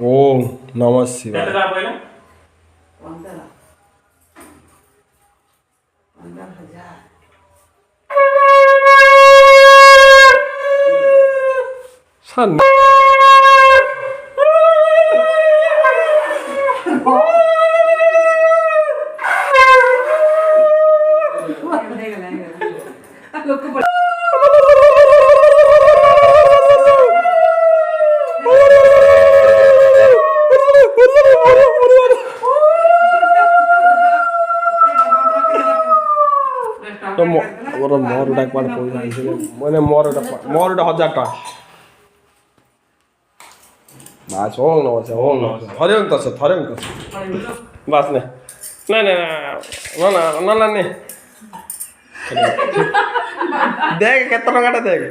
ओम नमः शिवाय। 산 ମୋର ମୋରଟା କୁଆଡ଼େ ପଇସା ଆଣିଥିଲେ ମାନେ ମୋରଟା 1000 ଟଙ୍କା ବାସ୍ ହୋଲ୍ ନବସେ ଥରେ ବାସ୍ ନେ ନା ଦେଖ କେତେ ଟଙ୍କାଟା ଦେଖ